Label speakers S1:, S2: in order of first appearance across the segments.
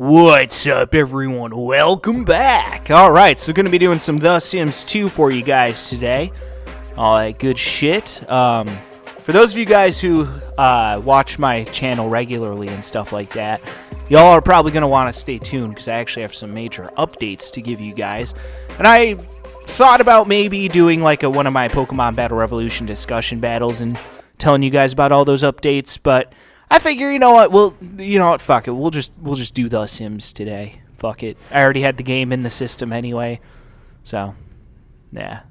S1: What's up, everyone? Welcome back. Alright, so going to be doing some The Sims 2 for you guys today. All that good shit. For those of you guys who watch my channel regularly and stuff like that, y'all are probably going to want to stay tuned because I actually have some major updates to give you guys. And I thought about maybe doing like one of my Pokemon Battle Revolution discussion battles and telling you guys about all those updates, but I figure, fuck it. We'll just do The Sims today. Fuck it. I already had the game in the system anyway. So, yeah.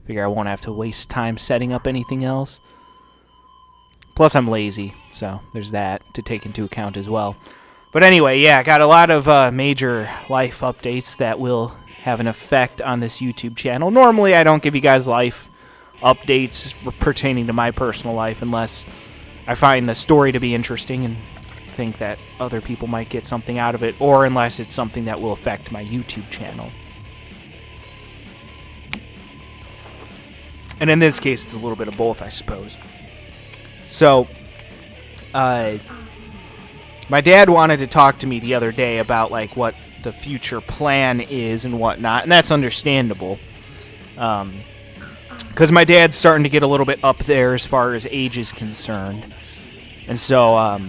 S1: Figure I won't have to waste time setting up anything else. Plus, I'm lazy, so there's that to take into account as well. But anyway, yeah, got a lot of major life updates that will have an effect on this YouTube channel. Normally, I don't give you guys life updates pertaining to my personal life unless I find the story to be interesting and think that other people might get something out of it, or unless it's something that will affect my YouTube channel. And in this case, it's a little bit of both, I suppose. So, my dad wanted to talk to me the other day about, like, what the future plan is and whatnot, and that's understandable. Because my dad's starting to get a little bit up there as far as age is concerned. And so,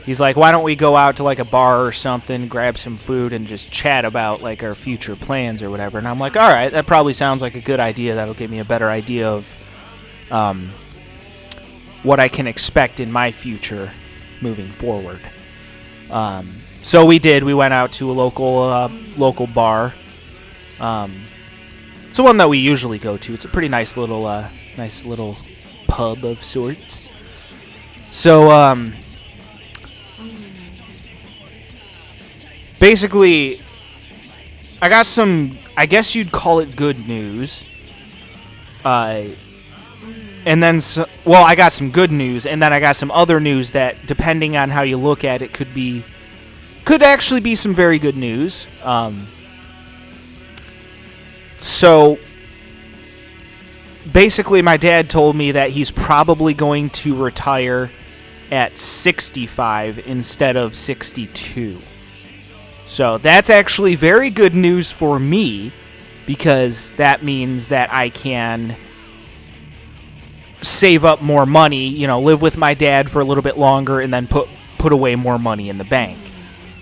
S1: he's like, why don't we go out to, like, a bar or something, grab some food, and just chat about, like, our future plans or whatever. And I'm like, all right, that probably sounds like a good idea. That'll give me a better idea of what I can expect in my future moving forward. So we did. We went out to a local bar. It's the one that we usually go to. It's a pretty nice little pub of sorts. So, basically, I got some, I guess you'd call it good news. And then, I got some good news, and then I got some other news that, depending on how you look at it, could actually be some very good news. So, basically, my dad told me that he's probably going to retire at 65 instead of 62. So, that's actually very good news for me, because that means that I can save up more money, live with my dad for a little bit longer, and then put away more money in the bank.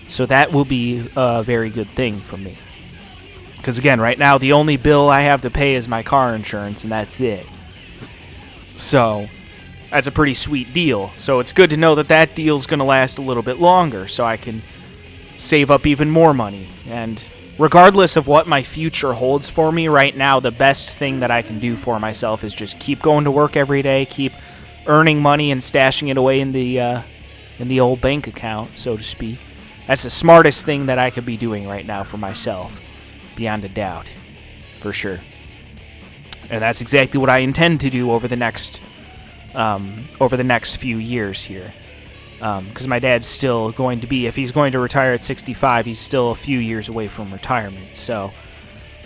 S1: So, that will be a very good thing for me. Because, again, right now, the only bill I have to pay is my car insurance, and that's it. So, that's a pretty sweet deal. So, it's good to know that that deal's going to last a little bit longer, so I can save up even more money. And regardless of what my future holds for me right now, the best thing that I can do for myself is just keep going to work every day, keep earning money and stashing it away in the old bank account, so to speak. That's the smartest thing that I could be doing right now for myself. Beyond a doubt, for sure. And that's exactly what I intend to do over the next few years here. Because my dad's still going to be, if he's going to retire at 65, he's still a few years away from retirement. So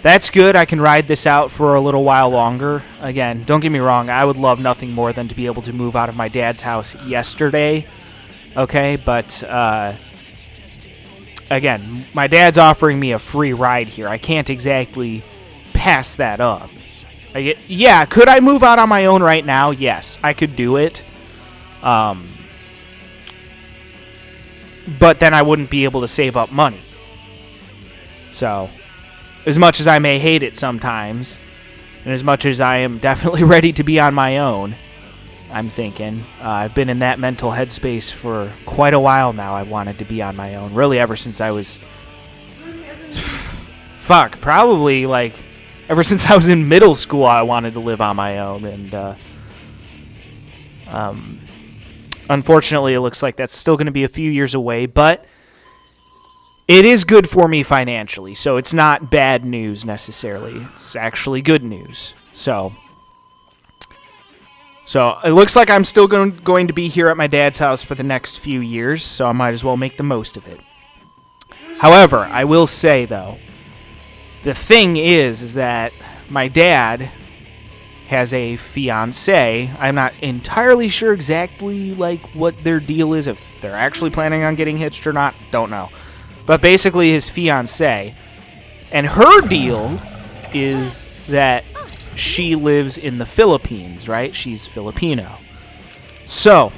S1: that's good. I can ride this out for a little while longer. Again, don't get me wrong, I would love nothing more than to be able to move out of my dad's house yesterday. Okay, but again, my dad's offering me a free ride here. I can't exactly pass that up. Yeah, could I move out on my own right now? Yes, I could do it. But then I wouldn't be able to save up money. So, as much as I may hate it sometimes, and as much as I am definitely ready to be on my own, I'm thinking. I've been in that mental headspace for quite a while now. I wanted to be on my own. Really, ever since I was... probably, like, ever since I was in middle school, I wanted to live on my own. And, unfortunately, it looks like that's still going to be a few years away. But it is good for me financially. So it's not bad news, necessarily. It's actually good news. So it looks like I'm still going to be here at my dad's house for the next few years, so I might as well make the most of it. However, I will say, though, the thing is that my dad has a fiance. I'm not entirely sure exactly like what their deal is, if they're actually planning on getting hitched or not, don't know. But basically his fiance, and her deal is that she lives in the Philippines, right? She's Filipino. So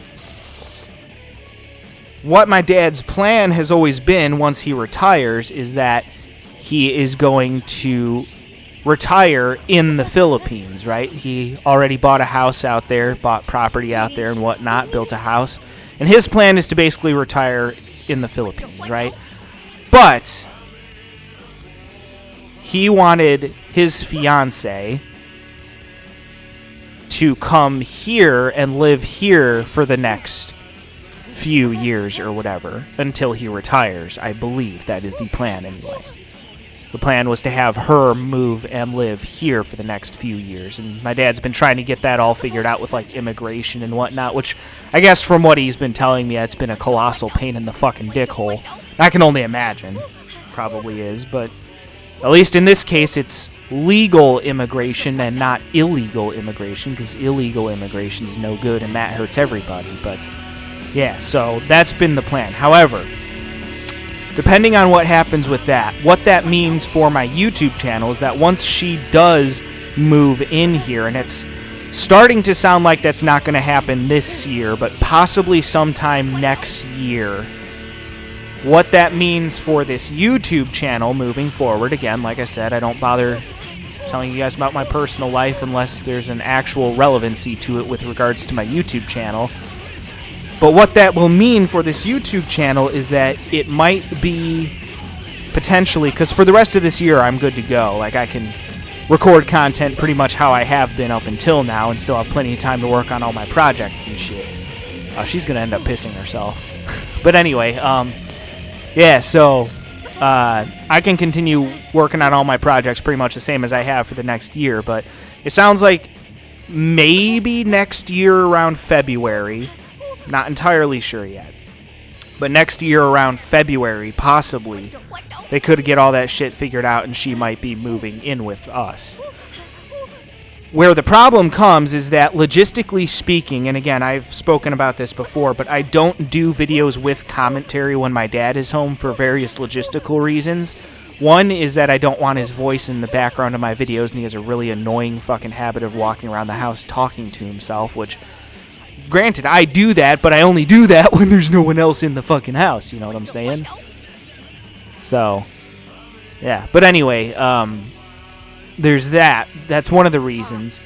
S1: what my dad's plan has always been once he retires is that he is going to retire in the Philippines, right? He already bought a house out there, bought property out there and whatnot, built a house. And his plan is to basically retire in the Philippines, right? But he wanted his fiance to come here and live here for the next few years or whatever until he retires. I believe that is the plan anyway. The plan was to have her move and live here for the next few years. And my dad's been trying to get that all figured out with, like, immigration and whatnot, which I guess from what he's been telling me, it's been a colossal pain in the fucking dick hole. I can only imagine. Probably is, but at least in this case, it's legal immigration and not illegal immigration, because illegal immigration is no good and that hurts everybody. But, yeah, so that's been the plan. However, depending on what happens with that, what that means for my YouTube channel is that once she does move in here, and it's starting to sound like that's not going to happen this year, but possibly sometime next year, what that means for this YouTube channel moving forward, again, like I said, I don't bother telling you guys about my personal life unless there's an actual relevancy to it with regards to my YouTube channel. But what that will mean for this YouTube channel is that it might be potentially, because for the rest of this year I'm good to go. Like, I can record content pretty much how I have been up until now and still have plenty of time to work on all my projects and shit. She's going to end up pissing herself. But anyway, yeah, so I can continue working on all my projects pretty much the same as I have for the next year. But it sounds like maybe next year around February. Not entirely sure yet. But next year around February, possibly, they could get all that shit figured out and she might be moving in with us. Where the problem comes is that, logistically speaking, and again, I've spoken about this before, but I don't do videos with commentary when my dad is home for various logistical reasons. One is that I don't want his voice in the background of my videos, and he has a really annoying fucking habit of walking around the house talking to himself, which, granted, I do that, but I only do that when there's no one else in the fucking house, you know what I'm saying? So, yeah. But anyway, there's that. That's one of the reasons.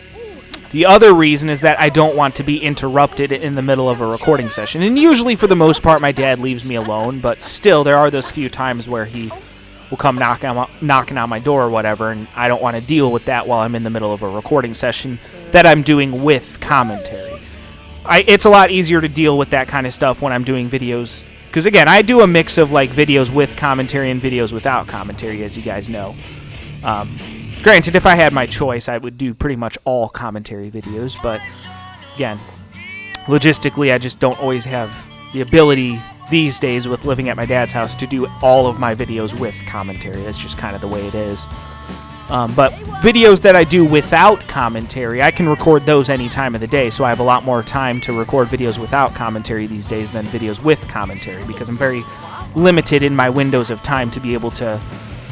S1: The other reason is that I don't want to be interrupted in the middle of a recording session. And usually, for the most part, my dad leaves me alone, but still, there are those few times where he will come knocking on my door or whatever, and I don't want to deal with that while I'm in the middle of a recording session that I'm doing with commentary. It's a lot easier to deal with that kind of stuff when I'm doing videos, because again, I do a mix of like videos with commentary and videos without commentary, as you guys know. Granted, if I had my choice, I would do pretty much all commentary videos, but again, logistically, I just don't always have the ability these days with living at my dad's house to do all of my videos with commentary. That's just kind of the way it is. But videos that I do without commentary, I can record those any time of the day, so I have a lot more time to record videos without commentary these days than videos with commentary, because I'm very limited in my windows of time to be able to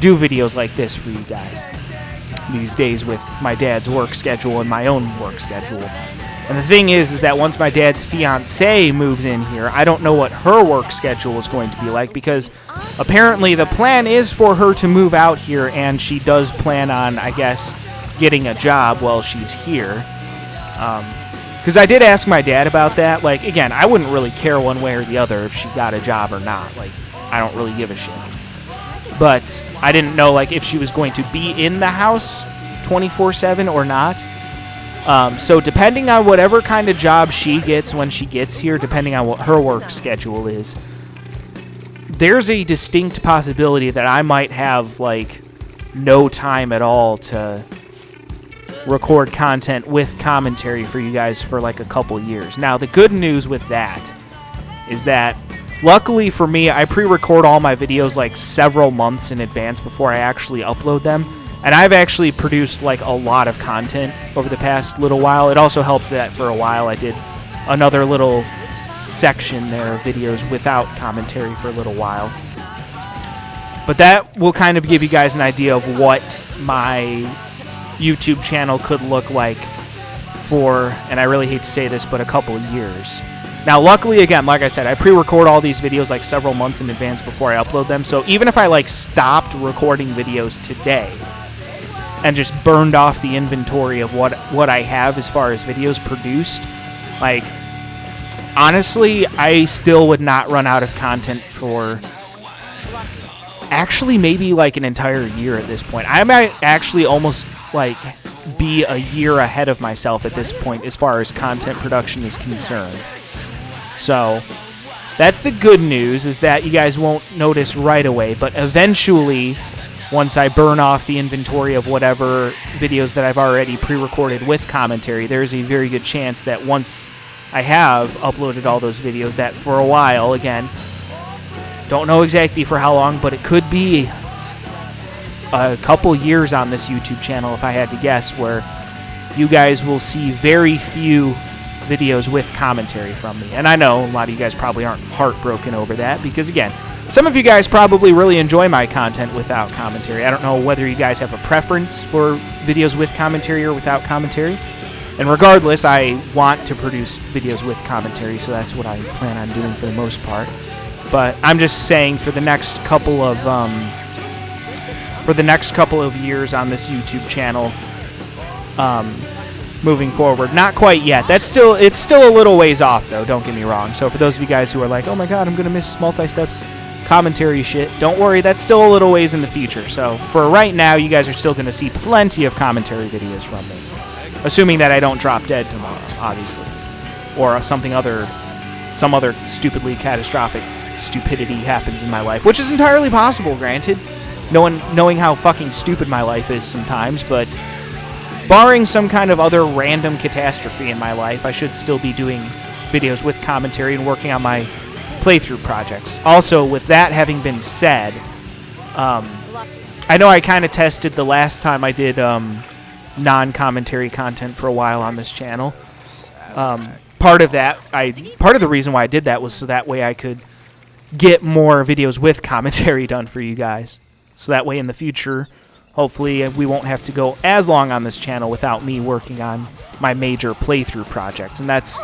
S1: do videos like this for you guys these days with my dad's work schedule and my own work schedule. And the thing is that once my dad's fiance moves in here, I don't know what her work schedule is going to be like, because apparently the plan is for her to move out here, and she does plan on, I guess, getting a job while she's here. Because I did ask my dad about that. Like, again, I wouldn't really care one way or the other if she got a job or not. Like, I don't really give a shit. But I didn't know, like, if she was going to be in the house 24/7 or not. So depending on whatever kind of job she gets when she gets here, depending on what her work schedule is, there's a distinct possibility that I might have, like, no time at all to record content with commentary for you guys for, like, a couple years. Now, the good news with that is that, luckily for me, I pre-record all my videos, like, several months in advance before I actually upload them. And I've actually produced like a lot of content over the past little while. It also helped that for a while I did another little section there of videos without commentary for a little while. But that will kind of give you guys an idea of what my YouTube channel could look like for, and I really hate to say this, but a couple of years. Now, luckily, again, like I said, I pre-record all these videos like several months in advance before I upload them. So even if I like stopped recording videos today and just burned off the inventory of what I have as far as videos produced, like, honestly, I still would not run out of content for actually maybe like an entire year at this point. I might actually almost like be a year ahead of myself at this point as far as content production is concerned. So that's the good news, is that you guys won't notice right away, but eventually, once I burn off the inventory of whatever videos that I've already pre-recorded with commentary, there's a very good chance that once I have uploaded all those videos, that for a while, again, don't know exactly for how long, but it could be a couple years on this YouTube channel, if I had to guess, where you guys will see very few videos with commentary from me. And I know a lot of you guys probably aren't heartbroken over that, because again, some of you guys probably really enjoy my content without commentary. I don't know whether you guys have a preference for videos with commentary or without commentary. And regardless, I want to produce videos with commentary, so that's what I plan on doing for the most part. But I'm just saying, for the next couple of years on this YouTube channel, moving forward, not quite yet. It's still a little ways off, though. Don't get me wrong. So for those of you guys who are like, "Oh my God, I'm gonna miss multi-steps commentary shit," don't worry. That's still a little ways in the future. So for right now, you guys are still gonna see plenty of commentary videos from me, assuming that I don't drop dead tomorrow, obviously, or some other stupidly catastrophic stupidity happens in my life, which is entirely possible, granted, knowing how fucking stupid my life is sometimes. But barring some kind of other random catastrophe in my life, I should still be doing videos with commentary and working on my playthrough projects. Also, with that having been said, I know I kind of tested the last time I did non-commentary content for a while on this channel. Part of the reason why I did that was so that way I could get more videos with commentary done for you guys. So that way in the future, hopefully we won't have to go as long on this channel without me working on my major playthrough projects. And that's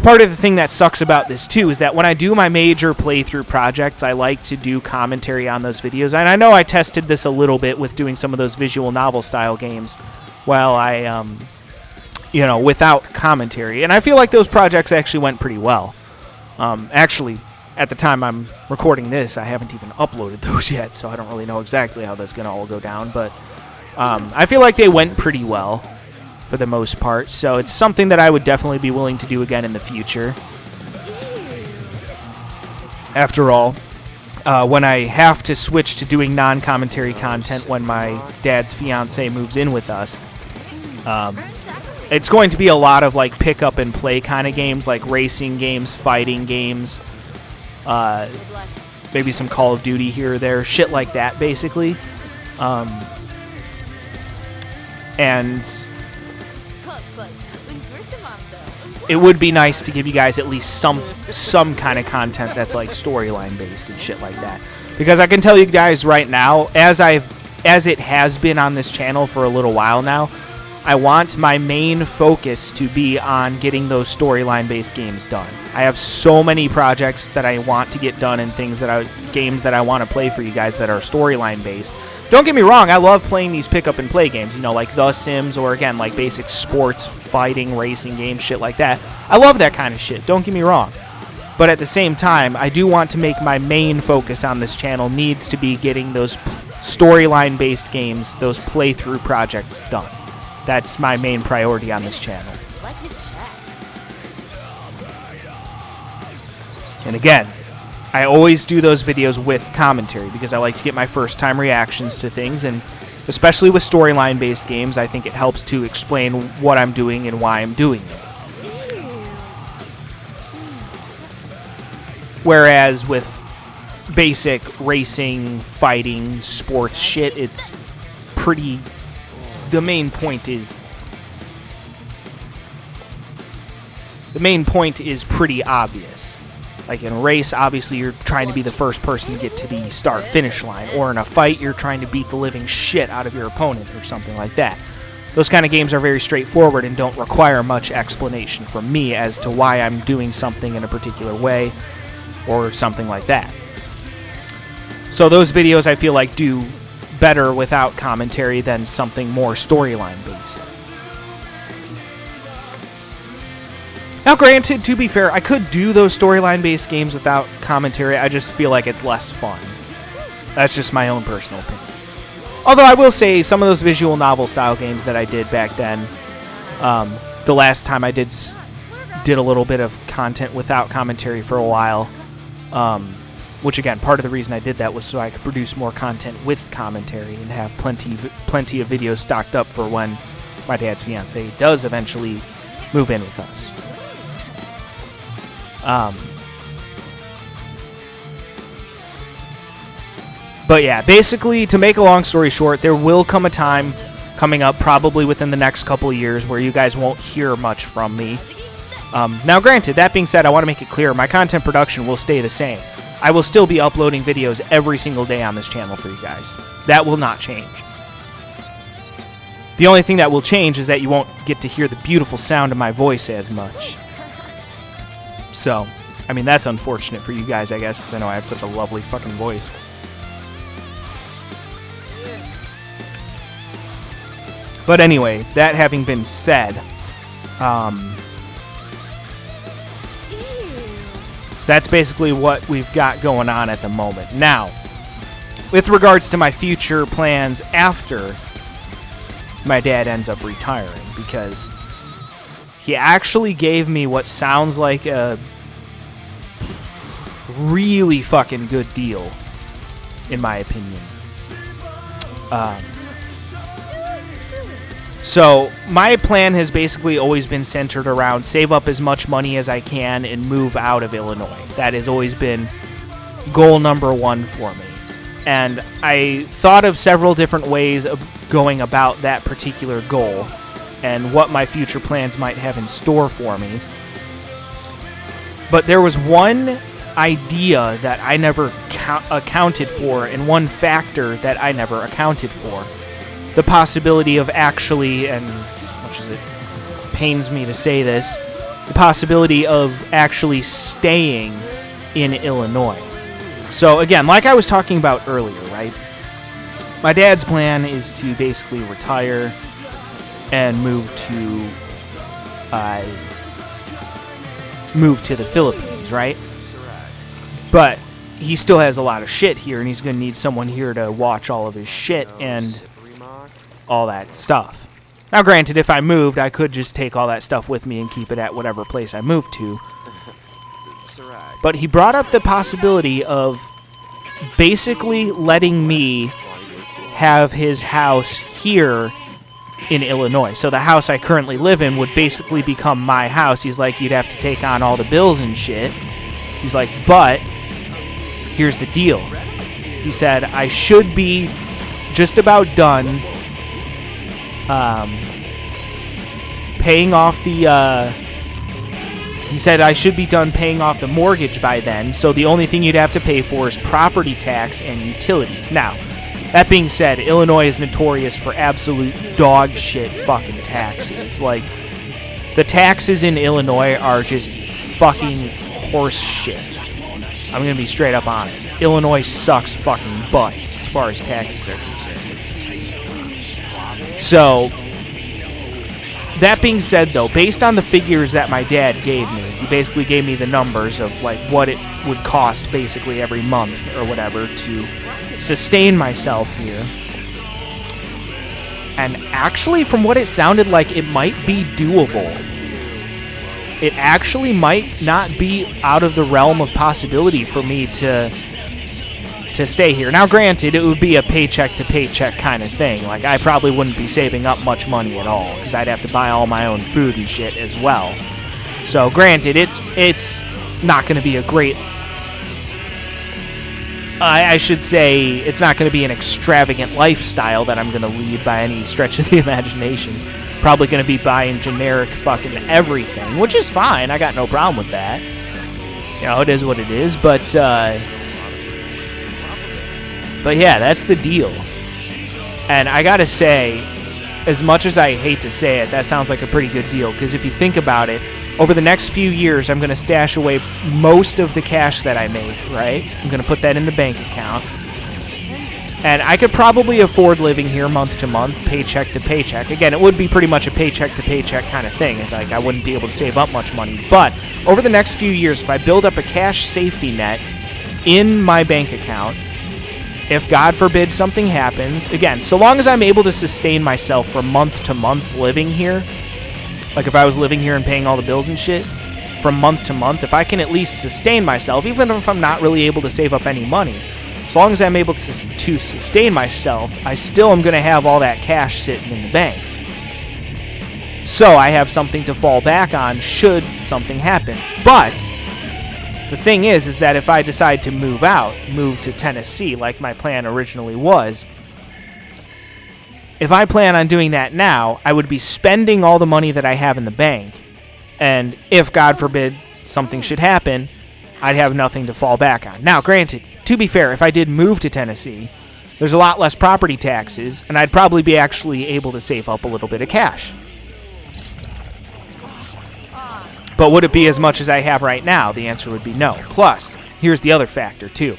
S1: part of the thing that sucks about this too, is that when I do my major playthrough projects, I like to do commentary on those videos. And I know I tested this a little bit with doing some of those visual novel style games while I, without commentary. And I feel like those projects actually went pretty well. Actually, at the time I'm recording this, I haven't even uploaded those yet, so I don't really know exactly how that's going to all go down. But I feel like they went pretty well for the most part, so it's something that I would definitely be willing to do again in the future. After all, when I have to switch to doing non-commentary content when my dad's fiance moves in with us, it's going to be a lot of like pick up and play kind of games, like racing games, fighting games, maybe some Call of Duty here or there, shit like that, basically. And it would be nice to give you guys at least some kind of content that's like storyline based and shit like that, because I can tell you guys right now, as it has been on this channel for a little while now, I want my main focus to be on getting those storyline-based games done. I have so many projects that I want to get done and games that I want to play for you guys that are storyline-based. Don't get me wrong, I love playing these pick-up-and-play games, like The Sims, or again, like basic sports, fighting, racing games, shit like that. I love that kind of shit, don't get me wrong. But at the same time, I do want to make my main focus on this channel needs to be getting those storyline-based games, those playthrough projects done. That's my main priority on this channel. And again, I always do those videos with commentary because I like to get my first time reactions to things, and especially with storyline based games, I think it helps to explain what I'm doing and why I'm doing it. Whereas with basic racing, fighting, sports shit, it's pretty... The main point is pretty obvious. Like in a race, obviously you're trying to be the first person to get to the start-finish line. Or in a fight, you're trying to beat the living shit out of your opponent or something like that. Those kind of games are very straightforward and don't require much explanation from me as to why I'm doing something in a particular way or something like that. So those videos I feel like do better without commentary than something more storyline based. Now granted, to be fair, I could do those storyline based games without commentary. I just feel like it's less fun. That's just my own personal opinion. Although I will say some of those visual novel style games that I did back then, the last time I did a little bit of content without commentary for a while, which again, part of the reason I did that was so I could produce more content with commentary and have plenty of videos stocked up for when my dad's fiance does eventually move in with us. But yeah, basically, to make a long story short, there will come a time coming up probably within the next couple of years where you guys won't hear much from me. Now granted, that being said, I want to make it clear, my content production will stay the same. I will still be uploading videos every single day on this channel for you guys. That will not change. The only thing that will change is that you won't get to hear the beautiful sound of my voice as much. So, I mean, that's unfortunate for you guys, I guess, because I know I have such a lovely fucking voice. But anyway, that having been said, that's basically what we've got going on at the moment. Now, with regards to my future plans after my dad ends up retiring, because he actually gave me what sounds like a really fucking good deal, in my opinion. So my plan has basically always been centered around save up as much money as I can and move out of Illinois. That has always been goal number one for me. And I thought of several different ways of going about that particular goal and what my future plans might have in store for me. But there was one idea that I never accounted for and one factor that I never accounted for. The possibility of actually, and much as it pains me to say this, the possibility of actually staying in Illinois. So again, like I was talking about earlier, right? My dad's plan is to basically retire and move to the Philippines, right? But he still has a lot of shit here, and he's going to need someone here to watch all of his shit and all that stuff. Now granted, if I moved, I could just take all that stuff with me and keep it at whatever place I moved to. But he brought up the possibility of basically letting me have his house here in Illinois. So the house I currently live in would basically become my house. He's like, you'd have to take on all the bills and shit. He's like, but here's the deal. He said, I should be just about done paying off the, he said I should be done paying off the mortgage by then, so the only thing you'd have to pay for is property tax and utilities. Now, that being said, Illinois is notorious for absolute dog shit fucking taxes. Like, the taxes in Illinois are just fucking horse shit. I'm gonna be straight up honest. Illinois sucks fucking butts as far as taxes are concerned. So, that being said, though, based on the figures that my dad gave me, he basically gave me the numbers of, like, what it would cost basically every month or whatever to sustain myself here. And actually, from what it sounded like, it might be doable. It actually might not be out of the realm of possibility for me to stay here. Now, granted, it would be a paycheck-to-paycheck kind of thing. Like, I probably wouldn't be saving up much money at all, because I'd have to buy all my own food and shit as well. So, granted, it's not going to be a great I should say it's not going to be an extravagant lifestyle that I'm going to lead by any stretch of the imagination. Probably going to be buying generic fucking everything, which is fine. I got no problem with that. You know, it is what it is. But yeah, that's the deal. And I got to say, as much as I hate to say it, that sounds like a pretty good deal. Because if you think about it, over the next few years, I'm going to stash away most of the cash that I make, right? I'm going to put that in the bank account. And I could probably afford living here month to month, paycheck to paycheck. Again, it would be pretty much a paycheck to paycheck kind of thing. Like, I wouldn't be able to save up much money. But over the next few years, if I build up a cash safety net in my bank account, if God forbid something happens, again, so long as I'm able to sustain myself from month to month living here, like if I was living here and paying all the bills and shit from month to month, if I can at least sustain myself, even if I'm not really able to save up any money, as long as I'm able to sustain myself, I still am going to have all that cash sitting in the bank. So I have something to fall back on should something happen. But the thing is that if I decide to move to Tennessee like my plan originally was, if I plan on doing that now, I would be spending all the money that I have in the bank. And if, God forbid, something should happen, I'd have nothing to fall back on. Now, granted, to be fair, if I did move to Tennessee, there's a lot less property taxes, and I'd probably be actually able to save up a little bit of cash. But would it be as much as I have right now? The answer would be no. Plus, here's the other factor, too.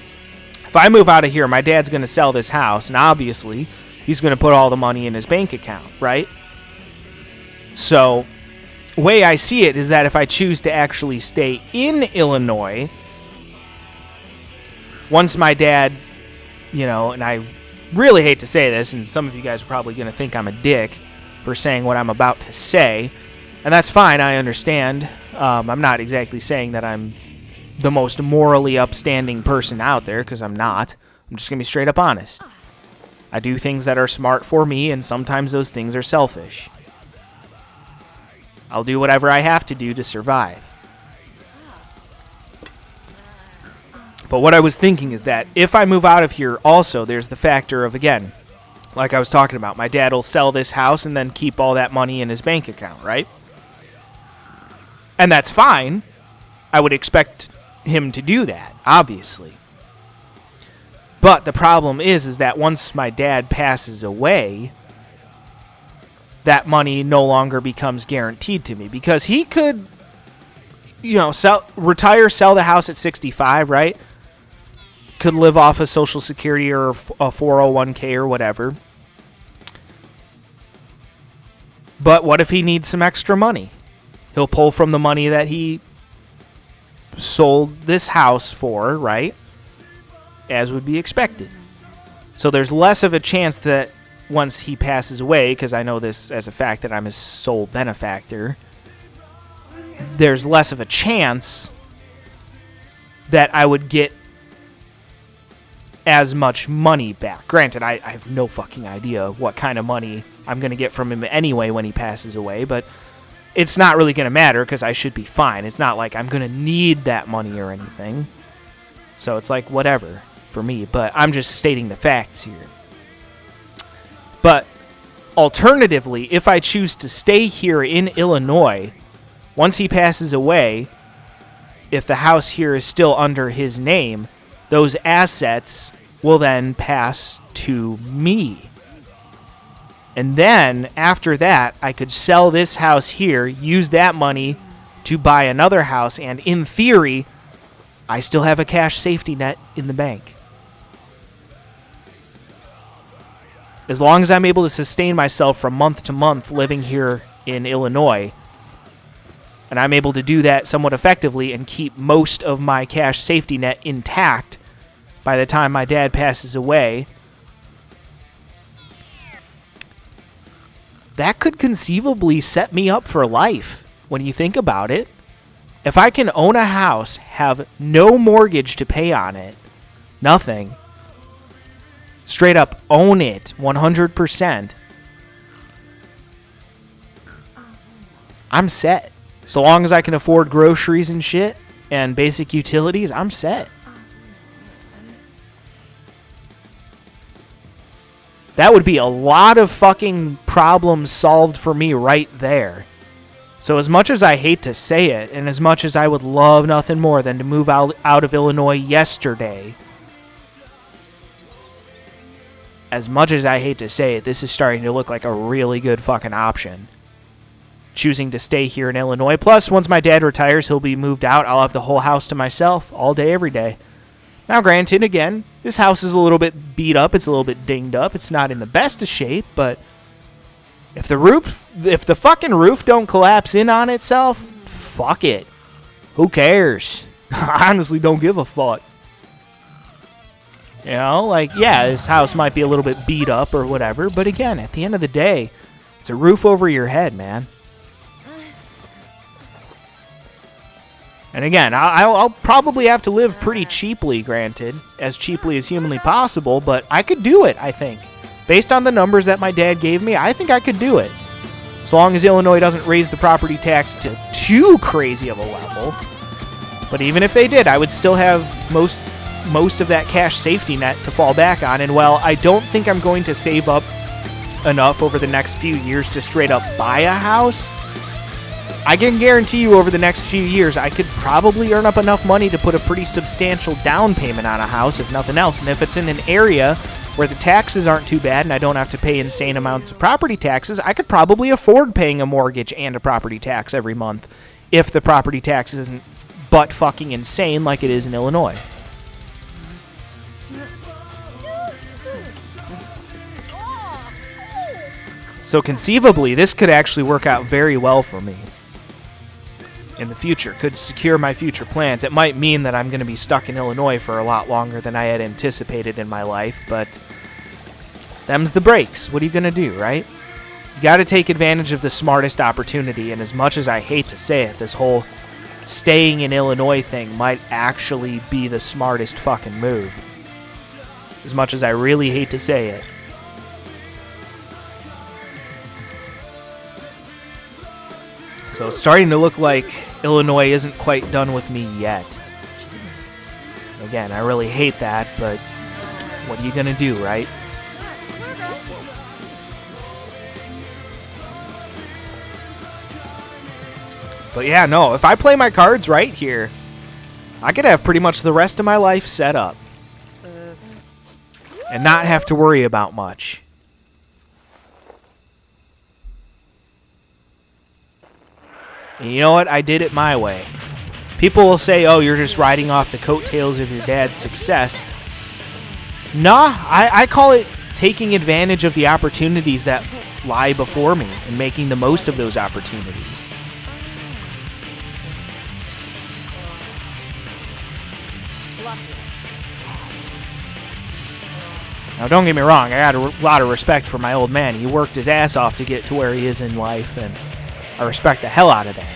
S1: If I move out of here, my dad's going to sell this house, and obviously he's going to put all the money in his bank account, right? So, the way I see it is that if I choose to actually stay in Illinois, once my dad, you know, and I really hate to say this, and some of you guys are probably going to think I'm a dick for saying what I'm about to say, and that's fine, I understand. I'm not exactly saying that I'm the most morally upstanding person out there, because I'm not. I'm just going to be straight up honest. I do things that are smart for me, and sometimes those things are selfish. I'll do whatever I have to do to survive. But what I was thinking is that if I move out of here also, there's the factor of, again, like I was talking about, my dad will sell this house and then keep all that money in his bank account, right? And that's fine. I would expect him to do that, obviously. But the problem is that once my dad passes away, that money no longer becomes guaranteed to me, because he could, you know, retire, sell the house at 65, right? Could live off of Social Security or a 401k or whatever. But what if he needs some extra money? He'll pull from the money that he sold this house for, right? As would be expected. So there's less of a chance that once he passes away, because I know this as a fact that I'm his sole benefactor, there's less of a chance that I would get as much money back. Granted, I have no fucking idea what kind of money I'm going to get from him anyway when he passes away, but it's not really going to matter because I should be fine. It's not like I'm going to need that money or anything. So it's like whatever for me, but I'm just stating the facts here. But alternatively, if I choose to stay here in Illinois, once he passes away, if the house here is still under his name, those assets will then pass to me. And then, after that, I could sell this house here, use that money to buy another house, and in theory, I still have a cash safety net in the bank. As long as I'm able to sustain myself from month to month living here in Illinois, and I'm able to do that somewhat effectively and keep most of my cash safety net intact by the time my dad passes away, that could conceivably set me up for life when you think about it. If I can own a house, have no mortgage to pay on it, nothing, straight up own it 100%, I'm set. So long as I can afford groceries and shit and basic utilities, I'm set. That would be a lot of fucking problems solved for me right there. So as much as I hate to say it, and as much as I would love nothing more than to move out of Illinois yesterday, as much as I hate to say it, this is starting to look like a really good fucking option. Choosing to stay here in Illinois. Plus, once my dad retires, he'll be moved out. I'll have the whole house to myself all day, every day. Now, granted, again, this house is a little bit beat up. It's a little bit dinged up. It's not in the best of shape, but if the fucking roof don't collapse in on itself, fuck it. Who cares? I honestly don't give a fuck. You know, like, yeah, this house might be a little bit beat up or whatever, but again, at the end of the day, it's a roof over your head, man. And again, I'll probably have to live pretty cheaply, granted, as cheaply as humanly possible, but I could do it, I think. Based on the numbers that my dad gave me, I think I could do it. As long as Illinois doesn't raise the property tax to too crazy of a level. But even if they did, I would still have most of that cash safety net to fall back on. And while I don't think I'm going to save up enough over the next few years to straight up buy a house, I can guarantee you over the next few years, I could probably earn up enough money to put a pretty substantial down payment on a house, if nothing else. And if it's in an area where the taxes aren't too bad and I don't have to pay insane amounts of property taxes, I could probably afford paying a mortgage and a property tax every month if the property tax isn't butt fucking insane like it is in Illinois. So conceivably, this could actually work out very well for me in the future. Could secure my future plans. It might mean that I'm going to be stuck in Illinois for a lot longer than I had anticipated in my life, but them's the breaks. What are you going to do, right? You got to take advantage of the smartest opportunity, and as much as I hate to say it, this whole staying in Illinois thing might actually be the smartest fucking move. As much as I really hate to say it. So it's starting to look like Illinois isn't quite done with me yet. Again, I really hate that, but what are you going to do, right? But yeah, no, if I play my cards right here, I could have pretty much the rest of my life set up. And not have to worry about much. And you know what? I did it my way. People will say, oh, you're just riding off the coattails of your dad's success. Nah, I call it taking advantage of the opportunities that lie before me and making the most of those opportunities. Now, don't get me wrong. I got a lot of respect for my old man. He worked his ass off to get to where he is in life, and I respect the hell out of that.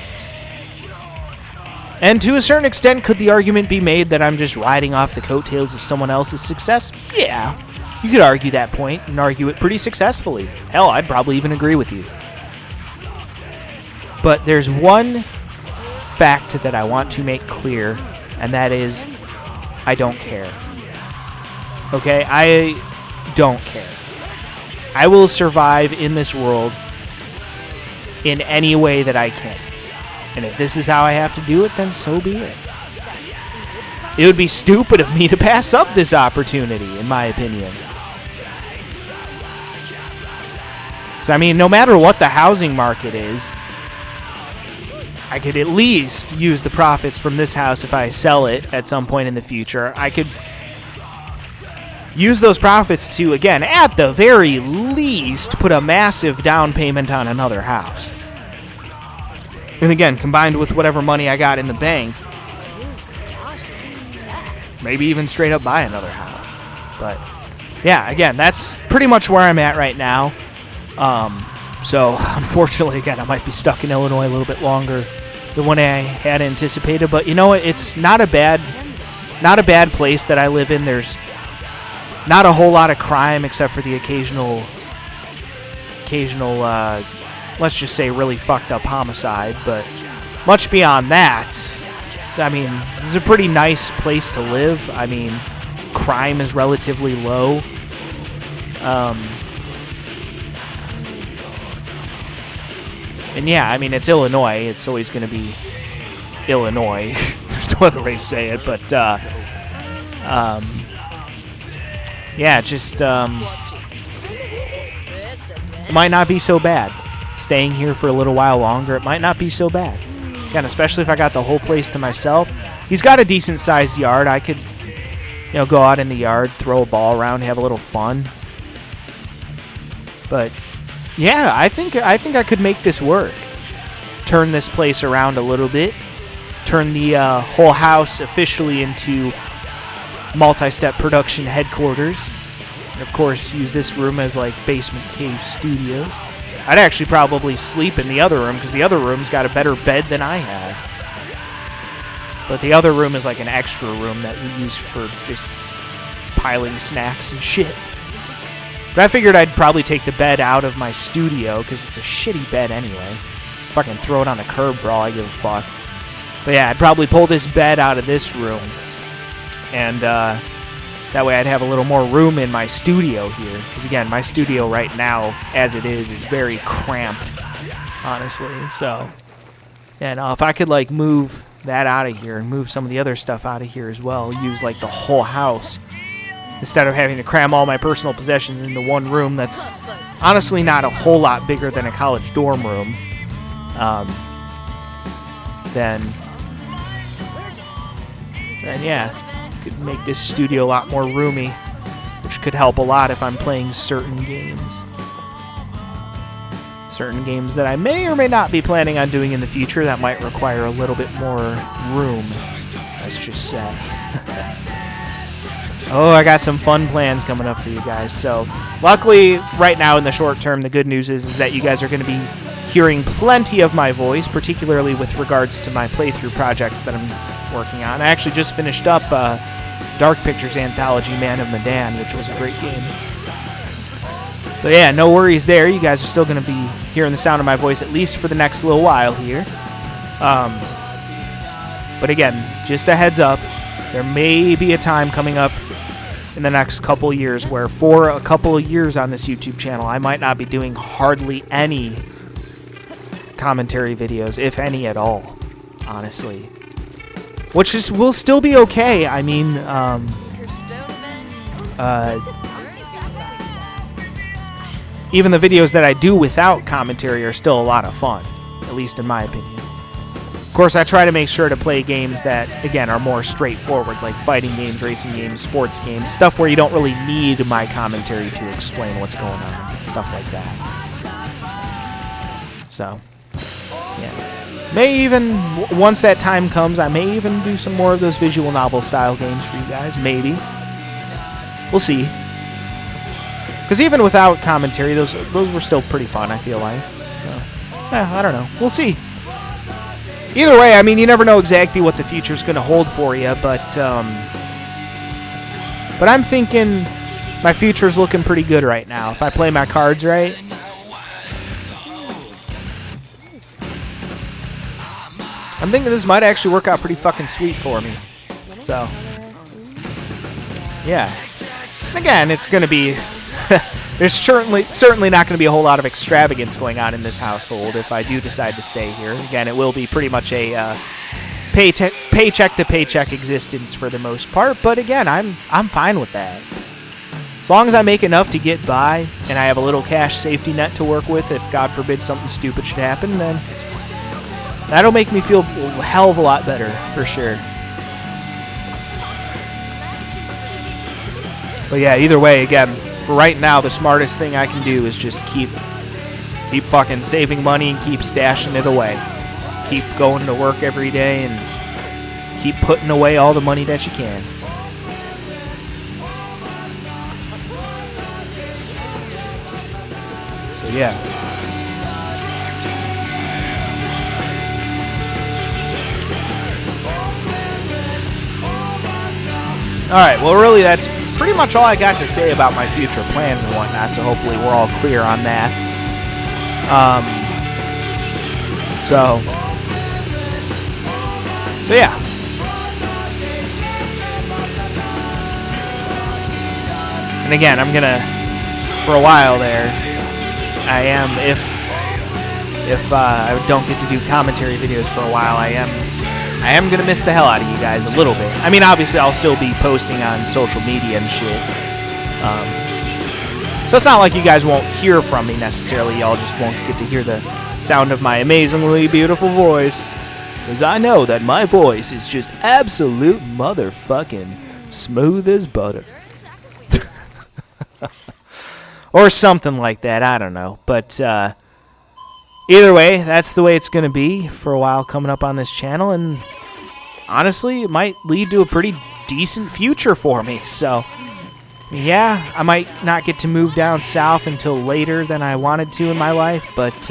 S1: And to a certain extent, could the argument be made that I'm just riding off the coattails of someone else's success? Yeah, you could argue that point and argue it pretty successfully. Hell, I'd probably even agree with you. But there's one fact that I want to make clear, and that is I don't care. Okay, I don't care. I will survive in this world in any way that I can. And if this is how I have to do it, then so be it. It would be stupid of me to pass up this opportunity, in my opinion. So, I mean, no matter what the housing market is, I could at least use the profits from this house if I sell it at some point in the future. I could use those profits to, again, at the very least, put a massive down payment on another house. And again, combined with whatever money I got in the bank, maybe even straight up buy another house. But yeah, again, that's pretty much where I'm at right now. So unfortunately, again, I might be stuck in Illinois a little bit longer than what I had anticipated. But you know what? It's not a bad place that I live in. There's not a whole lot of crime except for the occasional let's just say really fucked up homicide, but much beyond that, I mean, this is a pretty nice place to live. I mean, crime is relatively low. And yeah, I mean, it's Illinois. It's always going to be Illinois. There's no other way to say it, but yeah, just it might not be so bad. Staying here for a little while longer, it might not be so bad. Again, especially if I got the whole place to myself. He's got a decent-sized yard. I could, you know, go out in the yard, throw a ball around, have a little fun. But yeah, I think I could make this work. Turn this place around a little bit. Turn the whole house officially into multi-step production headquarters. And of course, use this room as like basement cave studios. I'd actually probably sleep in the other room because the other room's got a better bed than I have. But the other room is like an extra room that we use for just piling snacks and shit. But I figured I'd probably take the bed out of my studio because it's a shitty bed anyway. Fucking throw it on the curb for all I give a fuck. But yeah, I'd probably pull this bed out of this room. And that way I'd have a little more room in my studio here. Because again, my studio right now, as it is very cramped, honestly. So, yeah, no, if I could like move that out of here and move some of the other stuff out of here as well, use like the whole house, instead of having to cram all my personal possessions into one room that's honestly not a whole lot bigger than a college dorm room, then yeah, could make this studio a lot more roomy, which could help a lot if I'm playing certain games. Certain games that I may or may not be planning on doing in the future that might require a little bit more room, let's just say. Oh, I got some fun plans coming up for you guys. So, luckily, right now in the short term, the good news is that you guys are going to be hearing plenty of my voice, particularly with regards to my playthrough projects that I'm working on. I actually just finished up Dark Pictures anthology Man of Medan, which was a great game. So yeah, no worries there. You guys are still going to be hearing the sound of my voice at least for the next little while here. But again, just a heads up, there may be a time coming up in the next couple years where for a couple of years on this YouTube channel, I might not be doing hardly any commentary videos, if any at all, honestly. Which will still be okay. I mean, even the videos that I do without commentary are still a lot of fun, at least in my opinion. Of course, I try to make sure to play games that, again, are more straightforward, like fighting games, racing games, sports games, stuff where you don't really need my commentary to explain what's going on, stuff like that. So, yeah. May even, once that time comes, I may even do some more of those visual novel style games for you guys, maybe. We'll see. Because even without commentary, those were still pretty fun, I feel like. So, yeah, I don't know. We'll see. Either way, I mean, you never know exactly what the future's going to hold for you, but I'm thinking my future's looking pretty good right now. If I play my cards right. I'm thinking this might actually work out pretty fucking sweet for me. So, yeah. And again, it's going to be... There's certainly not going to be a whole lot of extravagance going on in this household if I do decide to stay here. Again, it will be pretty much a paycheck to paycheck existence for the most part. But again, I'm fine with that. As long as I make enough to get by and I have a little cash safety net to work with, if God forbid something stupid should happen, then that'll make me feel a hell of a lot better for sure. But yeah, either way, again, for right now, the smartest thing I can do is just keep fucking saving money and keep stashing it away. Keep going to work every day and keep putting away all the money that you can. So yeah. Alright, well really that's pretty much all I got to say about my future plans and whatnot, so hopefully we're all clear on that. So yeah. And again, I'm gonna, for a while there, I am, if I don't get to do commentary videos for a while, I am going to miss the hell out of you guys a little bit. I mean, obviously, I'll still be posting on social media and shit. So it's not like you guys won't hear from me necessarily. Y'all just won't get to hear the sound of my amazingly beautiful voice. Because I know that my voice is just absolute motherfucking smooth as butter. Or something like that. I don't know. But either way, that's the way it's going to be for a while coming up on this channel. And honestly, it might lead to a pretty decent future for me. So, yeah, I might not get to move down south until later than I wanted to in my life. But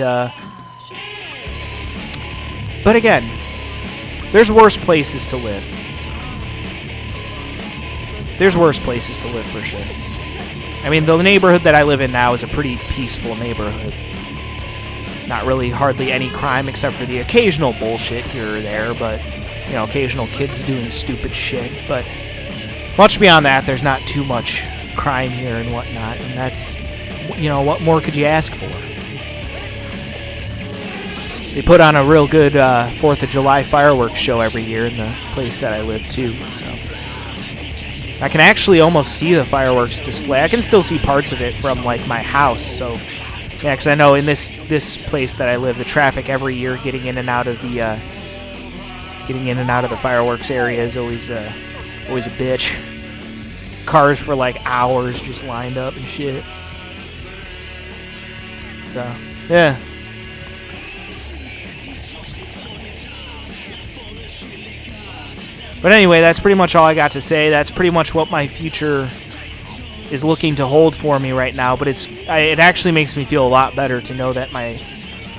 S1: again, there's worse places to live. There's worse places to live for sure. I mean, the neighborhood that I live in now is a pretty peaceful neighborhood. Not really hardly any crime except for the occasional bullshit here or there, but, you know, occasional kids doing stupid shit. But much beyond that, there's not too much crime here and whatnot, and that's, you know, what more could you ask for? They put on a real good 4th of July fireworks show every year in the place that I live, too, so I can actually almost see the fireworks display. I can still see parts of it from, like, my house, so yeah, because I know in this place that I live, the traffic every year getting in and out of the fireworks area is always a bitch. Cars for like hours just lined up and shit. So yeah. But anyway, that's pretty much all I got to say. That's pretty much what my future is looking to hold for me right now. But it actually makes me feel a lot better to know that my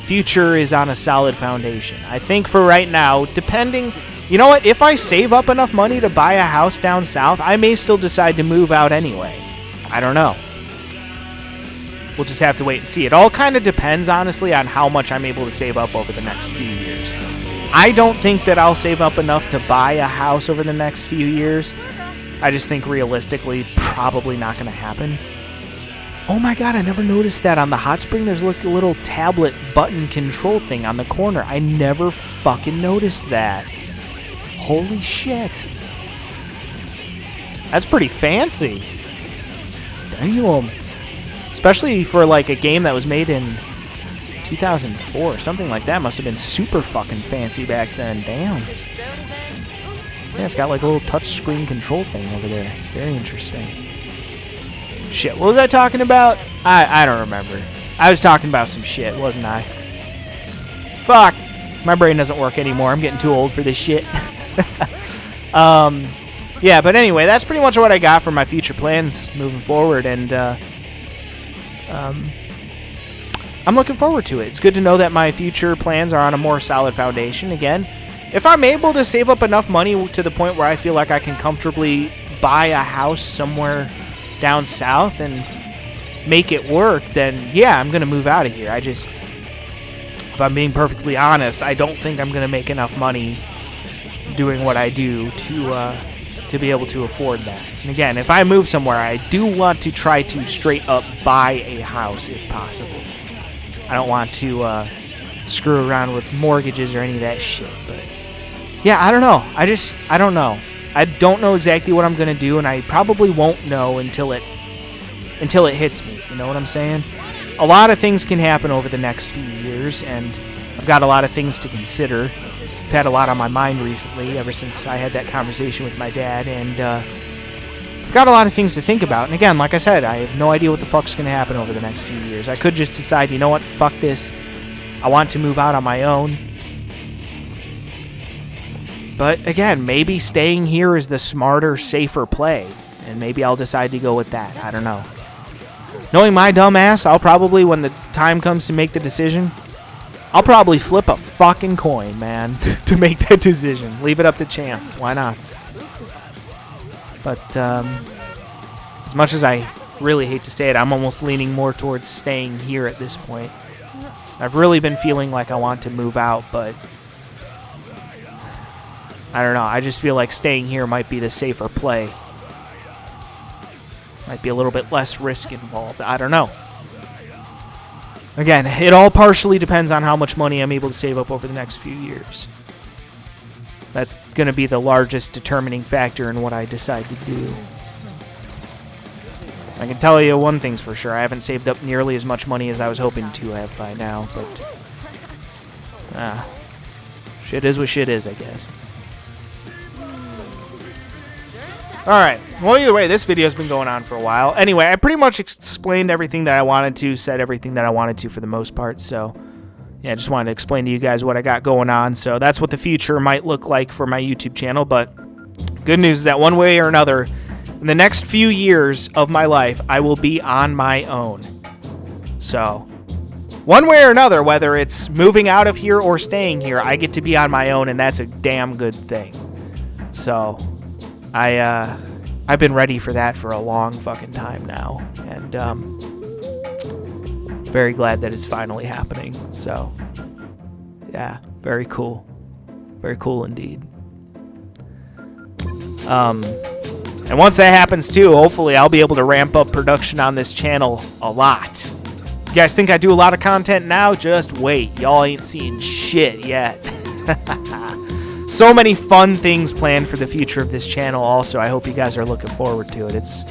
S1: future is on a solid foundation. I think for right now, depending, you know what? If I save up enough money to buy a house down south, I may still decide to move out anyway. I don't know. We'll just have to wait and see. It all kind of depends, honestly, on how much I'm able to save up over the next few years. I don't think that I'll save up enough to buy a house over the next few years. I just think realistically, probably not going to happen. Oh my god, I never noticed that on the hot spring. There's like a little tablet button control thing on the corner. I never fucking noticed that. Holy shit. That's pretty fancy. Damn. Especially for like a game that was made in 2004. Something like that must have been super fucking fancy back then. Damn. Yeah, it's got like a little touchscreen control thing over there. Very interesting. Shit, what was I talking about? I don't remember. I was talking about some shit, wasn't I? Fuck. My brain doesn't work anymore. I'm getting too old for this shit. Yeah, but anyway, that's pretty much what I got for my future plans moving forward, and I'm looking forward to it. It's good to know that my future plans are on a more solid foundation. Again, if I'm able to save up enough money to the point where I feel like I can comfortably buy a house somewhere down south and make it work, then yeah, I'm going to move out of here. If I'm being perfectly honest, I don't think I'm going to make enough money doing what I do to be able to afford that. And again, if I move somewhere, I do want to try to straight up buy a house if possible. I don't want to screw around with mortgages or any of that shit. But yeah, I don't know. I don't know. I don't know exactly what I'm going to do, and I probably won't know until it hits me. You know what I'm saying? A lot of things can happen over the next few years, and I've got a lot of things to consider. I've had a lot on my mind recently, ever since I had that conversation with my dad, and I've got a lot of things to think about. And again, like I said, I have no idea what the fuck's going to happen over the next few years. I could just decide, you know what, fuck this. I want to move out on my own. But again, maybe staying here is the smarter, safer play. And maybe I'll decide to go with that. I don't know. Knowing my dumb ass, I'll probably, when the time comes to make the decision, I'll probably flip a fucking coin, man, to make that decision. Leave it up to chance. Why not? But as much as I really hate to say it, I'm almost leaning more towards staying here at this point. I've really been feeling like I want to move out, but I don't know. I just feel like staying here might be the safer play. Might be a little bit less risk involved. I don't know. Again, it all partially depends on how much money I'm able to save up over the next few years. That's going to be the largest determining factor in what I decide to do. I can tell you one thing's for sure. I haven't saved up nearly as much money as I was hoping to have by now, but shit is what shit is, I guess. Alright, well, either way, this video's been going on for a while. Anyway, I pretty much explained everything that I wanted to, said everything that I wanted to for the most part, so yeah, I just wanted to explain to you guys what I got going on. So that's what the future might look like for my YouTube channel, but good news is that one way or another, in the next few years of my life, I will be on my own. So one way or another, whether it's moving out of here or staying here, I get to be on my own, and that's a damn good thing. So I've been ready for that for a long fucking time now, and very glad that it's finally happening. So yeah, very cool indeed. And once that happens too, hopefully I'll be able to ramp up production on this channel a lot. You guys think I do a lot of content now? Just wait, y'all ain't seeing shit yet. So many fun things planned for the future of this channel also. I hope you guys are looking forward to it. It's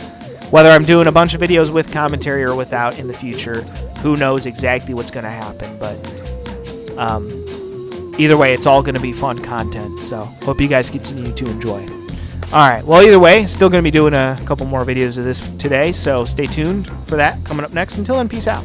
S1: whether I'm doing a bunch of videos with commentary or without in the future, who knows exactly what's going to happen, but either way, it's all going to be fun content. So hope you guys continue to enjoy. All right, well, either way, still going to be doing a couple more videos of this today, so stay tuned for that coming up next. Until then, peace out.